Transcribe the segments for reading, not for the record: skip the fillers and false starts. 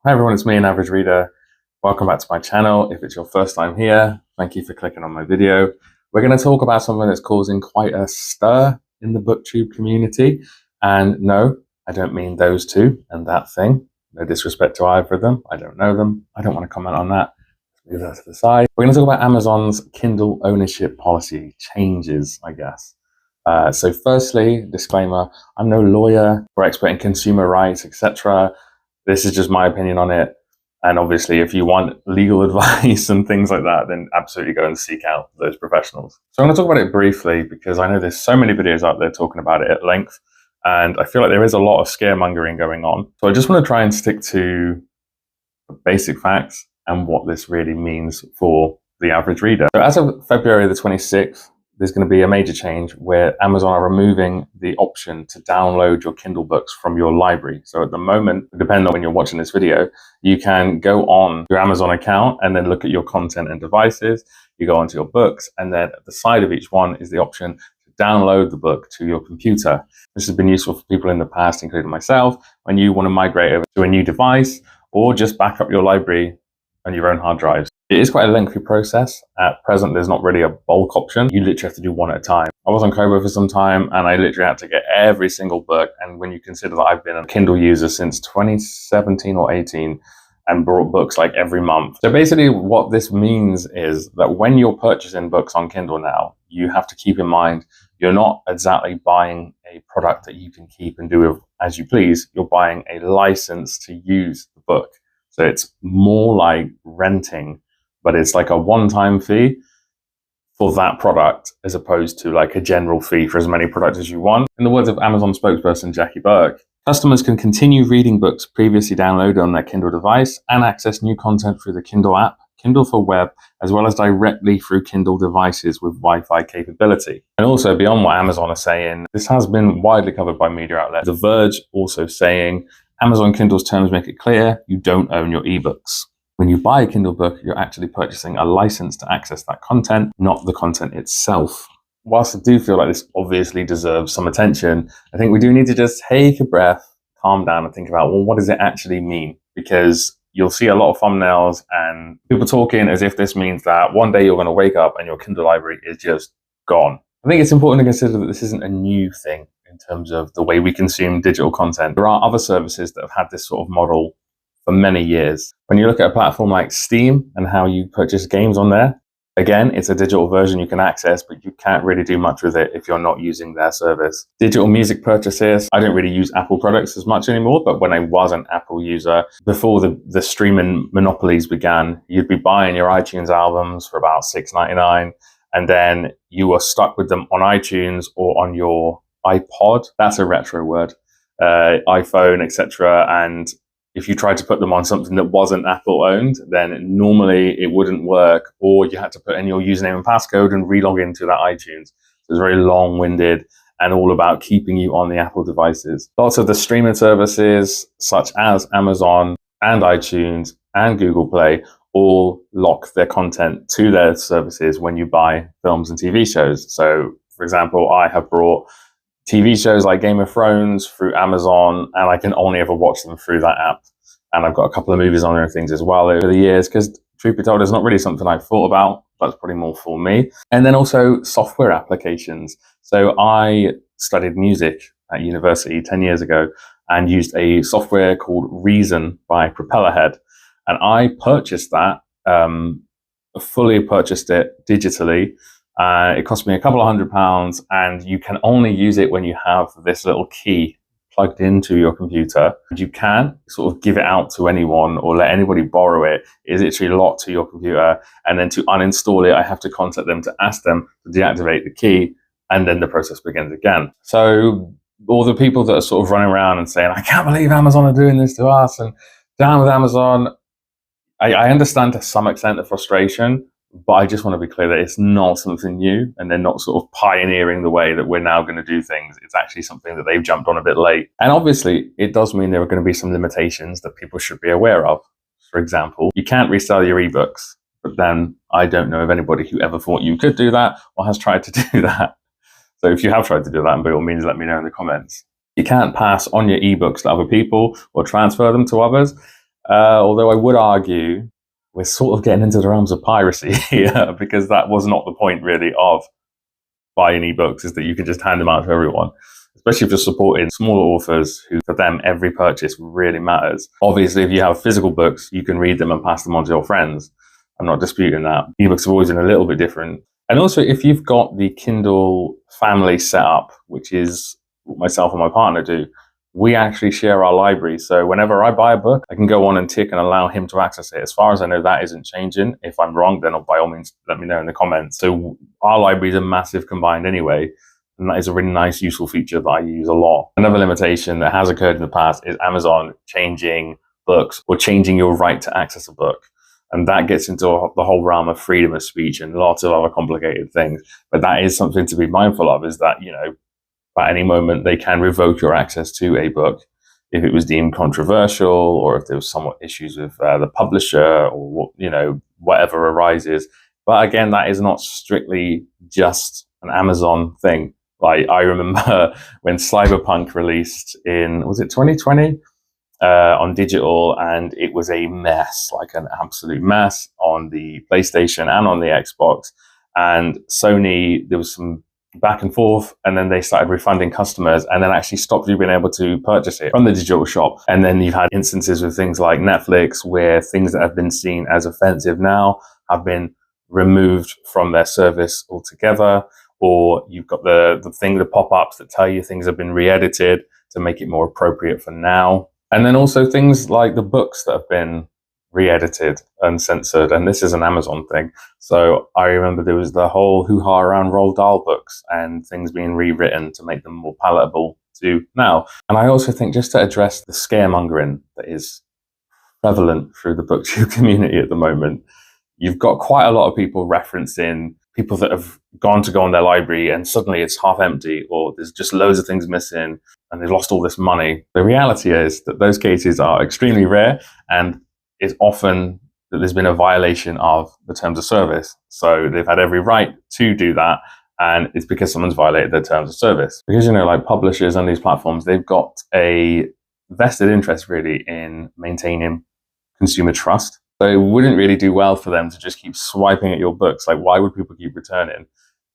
Hi everyone, it's me, an average reader. Welcome back to my channel. If it's your first time here, thank you for clicking on my video. We're going to talk about something that's causing quite a stir in the booktube community. And no, I don't mean those two and that thing. No disrespect to either of them. I don't know them. I don't want to comment on that. Let's move that to the side. We're going to talk about Amazon's Kindle ownership policy changes, I guess. So firstly, disclaimer, I'm no lawyer or expert in consumer rights, etc. This is just my opinion on it. And obviously, if you want legal advice and things like that, then absolutely go and seek out those professionals. So I'm going to talk about it briefly because I know there's so many videos out there talking about it at length. And I feel like there is a lot of scaremongering going on. So I just want to try and stick to the basic facts and what this really means for the average reader. So as of February the 26th, there's going to be a major change where Amazon are removing the option to download your Kindle books from your library. So at the moment, depending on when you're watching this video, you can go on your Amazon account and then look at your content and devices. You go onto your books, and then at the side of each one is the option to download the book to your computer. This has been useful for people in the past, including myself, when you want to migrate over to a new device or just back up your library on your own hard drives. It is quite a lengthy process. At present, there's not really a bulk option. You literally have to do one at a time. I was on Kobo for some time and I literally had to get every single book. And when you consider that I've been a Kindle user since 2017 or 18 and bought books like every month. So basically what this means is that when you're purchasing books on Kindle now, you have to keep in mind, you're not exactly buying a product that you can keep and do with as you please. You're buying a license to use the book. So it's more like renting, but it's like a one-time fee for that product as opposed to like a general fee for as many products as you want. In the words of Amazon spokesperson Jackie Burke, customers can continue reading books previously downloaded on their Kindle device and access new content through the Kindle app, Kindle for web, as well as directly through Kindle devices with Wi-Fi capability. And also beyond what Amazon are saying, this has been widely covered by media outlets. The Verge also saying, Amazon Kindle's terms make it clear you don't own your ebooks. When you buy a Kindle book, you're actually purchasing a license to access that content, not the content itself. Whilst I do feel like this obviously deserves some attention, I think we do need to just take a breath, calm down and think about, well, what does it actually mean? Because you'll see a lot of thumbnails and people talking as if this means that one day you're going to wake up and your Kindle library is just gone. I think it's important to consider that this isn't a new thing in terms of the way we consume digital content. There are other services that have had this sort of model for many years. When you look at a platform like Steam and how you purchase games on there, again, it's a digital version you can access, but you can't really do much with it if you're not using their service. Digital music purchases, I don't really use Apple products as much anymore, but when I was an Apple user, before the streaming monopolies began, you'd be buying your iTunes albums for about $6.99, and then you were stuck with them on iTunes or on your iPod, that's a retro word, iPhone, etc. And if you tried to put them on something that wasn't Apple owned, then normally it wouldn't work, or you had to put in your username and passcode and relog into that iTunes. So it's very long-winded and all about keeping you on the Apple devices. Lots of the streaming services, such as Amazon and iTunes and Google Play, all lock their content to their services when you buy films and TV shows. So, for example, I have brought TV shows like Game of Thrones through Amazon, and I can only ever watch them through that app. And I've got a couple of movies on there and things as well over the years, because truth be told, it's not really something I've thought about. That's probably more for me. And then also software applications. So I studied music at university 10 years ago and used a software called Reason by Propellerhead. And I purchased that, fully purchased it digitally. It cost me a couple of £100, and you can only use it when you have this little key plugged into your computer. You can't sort of give it out to anyone or let anybody borrow it. It's literally locked to your computer. And then to uninstall it, I have to contact them to ask them to deactivate the key, and then the process begins again. So all the people that are sort of running around and saying, I can't believe Amazon are doing this to us, and down with Amazon, I understand to some extent the frustration, but I just want to be clear that it's not something new, and they're not sort of pioneering the way that we're now going to do things. It's actually something that they've jumped on a bit late. And obviously, it does mean there are going to be some limitations that people should be aware of. For example, you can't resell your ebooks, but then I don't know of anybody who ever thought you could do that or has tried to do that. So if you have tried to do that, by all means, let me know in the comments. You can't pass on your ebooks to other people or transfer them to others. Although I would argue we're sort of getting into the realms of piracy here, because that was not the point really of buying ebooks, is that you can just hand them out to everyone. Especially if you're supporting smaller authors who, for them, every purchase really matters. Obviously, if you have physical books, you can read them and pass them on to your friends. I'm not disputing that. Ebooks have always been a little bit different. And also, if you've got the Kindle family set up, which is what myself and my partner do, we actually share our library. So whenever I buy a book, I can go on and tick and allow him to access it. As far as I know, that isn't changing. If I'm wrong, then by all means, let me know in the comments. So our libraries are massive combined anyway. And that is a really nice, useful feature that I use a lot. Another limitation that has occurred in the past is Amazon changing books or changing your right to access a book. And that gets into the whole realm of freedom of speech and lots of other complicated things. But that is something to be mindful of, is that, at any moment they can revoke your access to a book if it was deemed controversial, or if there was somewhat issues with the publisher, or whatever arises. But again, that is not strictly just an Amazon thing. Like, I remember when Cyberpunk released in, was it 2020? On digital, and it was a mess, like an absolute mess on the PlayStation and on the Xbox. And Sony, there was some back and forth, and then they started refunding customers, and then actually stopped you being able to purchase it from the digital shop. And then you've had instances with things like Netflix, where things that have been seen as offensive now have been removed from their service altogether. Or you've got the pop-ups that tell you things have been re-edited to make it more appropriate for now. And then also things like the books that have been re-edited and censored. And this is an Amazon thing. So I remember there was the whole hoo-ha around Roald Dahl books and things being rewritten to make them more palatable to now. And I also think, just to address the scaremongering that is prevalent through the booktube community at the moment, you've got quite a lot of people referencing people that have gone to go on their library and suddenly it's half empty, or there's just loads of things missing and they've lost all this money. The reality is that those cases are extremely rare, and it's often that there's been a violation of the terms of service. So they've had every right to do that, and it's because someone's violated their terms of service. Because, like publishers on these platforms, they've got a vested interest really in maintaining consumer trust. So it wouldn't really do well for them to just keep swiping at your books. Like, why would people keep returning?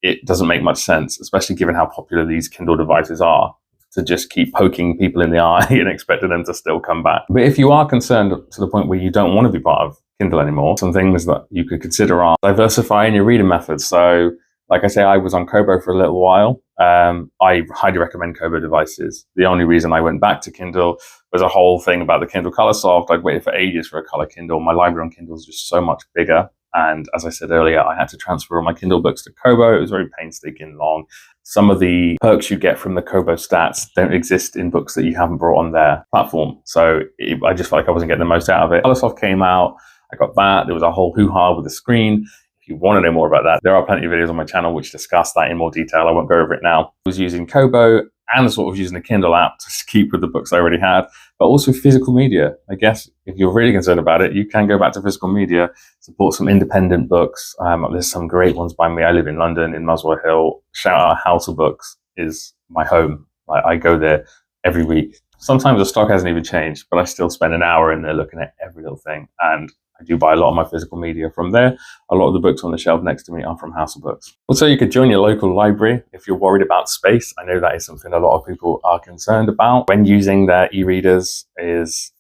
It doesn't make much sense, especially given how popular these Kindle devices are, to just keep poking people in the eye and expecting them to still come back. But if you are concerned to the point where you don't want to be part of Kindle anymore, some things that you could consider are diversifying your reading methods. So, like I say, I was on Kobo for a little while. I highly recommend Kobo devices. The only reason I went back to Kindle was a whole thing about the Kindle Color Soft. I'd waited for ages for a color Kindle. My library on Kindle is just so much bigger. And as I said earlier, I had to transfer all my Kindle books to Kobo. It was very painstaking, long. Some of the perks you get from the Kobo stats don't exist in books that you haven't brought on their platform. So I just felt like I wasn't getting the most out of it. Colorsoft came out. I got that. There was a whole hoo-ha with the screen. If you want to know more about that, there are plenty of videos on my channel which discuss that in more detail. I won't go over it now. I was using Kobo and sort of using the Kindle app to keep with the books I already had, but also physical media. I guess if you're really concerned about it, you can go back to physical media, support some independent books. There's some great ones by me. I live in London, in Muswell Hill. Shout out House of Books is my home. I go there every week. Sometimes the stock hasn't even changed, but I still spend an hour in there looking at every little thing. And I do buy a lot of my physical media from there. A lot of the books on the shelf next to me are from House of Books. Also, you could join your local library if you're worried about space. I know that is something a lot of people are concerned about when using their e-readers, is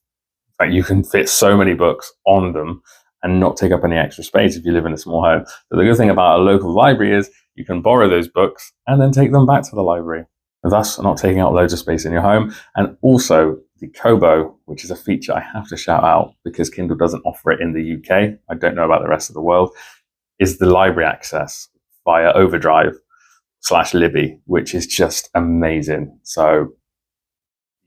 that you can fit so many books on them and not take up any extra space if you live in a small home. But the good thing about a local library is you can borrow those books and then take them back to the library, thus not taking up loads of space in your home. And also, the Kobo, which is a feature I have to shout out because Kindle doesn't offer it in the UK, I don't know about the rest of the world, is the library access via Overdrive/Libby, which is just amazing. So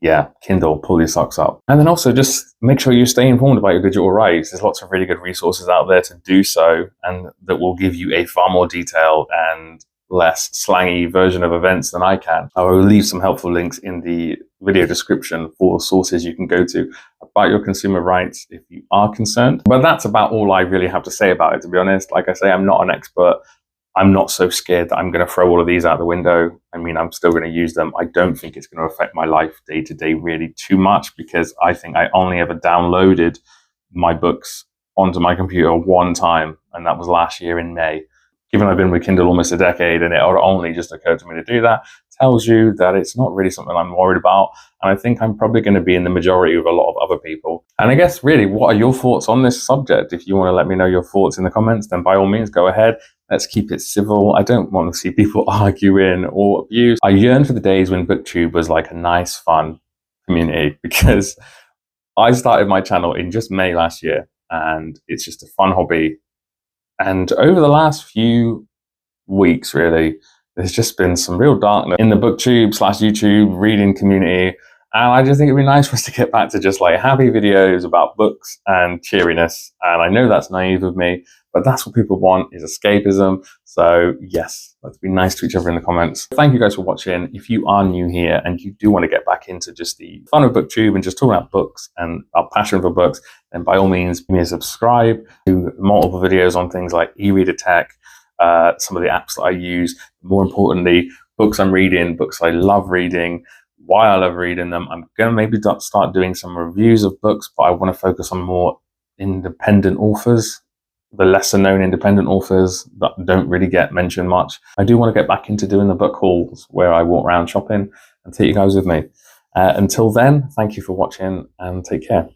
yeah, Kindle, pull your socks up. And then also just make sure you stay informed about your digital rights. There's lots of really good resources out there to do so, and that will give you a far more detailed and less slangy version of events than I can. I will leave some helpful links in the video description for sources you can go to about your consumer rights if you are concerned. But that's about all I really have to say about it, to be honest. Like I say, I'm not an expert. I'm not so scared that I'm going to throw all of these out the window. I mean, I'm still going to use them. I don't think it's going to affect my life day to day really too much, because I think I only ever downloaded my books onto my computer one time, and that was last year in May. Given I've been with Kindle almost a decade and it only just occurred to me to do that, tells you that it's not really something I'm worried about. And I think I'm probably going to be in the majority of a lot of other people. And I guess really, what are your thoughts on this subject? If you want to let me know your thoughts in the comments, then by all means, go ahead. Let's keep it civil. I don't want to see people arguing or abuse. I yearn for the days when BookTube was like a nice, fun community, because I started my channel in just May last year, and it's just a fun hobby. And over the last few weeks, really, there's just been some real darkness in the BookTube/YouTube reading community. And I just think it'd be nice for us to get back to just like happy videos about books and cheeriness. And I know that's naive of me, but that's what people want, is escapism. So yes, let's be nice to each other in the comments. Thank you guys for watching. If you are new here and you do want to get back into just the fun of BookTube and just talking about books and our passion for books, then by all means, give me a subscribe to multiple videos on things like e-reader tech, some of the apps that I use, more importantly, books I'm reading, books I love reading, why I love reading them. I'm going to maybe start doing some reviews of books, but I want to focus on more independent authors, the lesser known independent authors that don't really get mentioned much. I do want to get back into doing the book hauls where I walk around shopping and take you guys with me. Until then, thank you for watching and take care.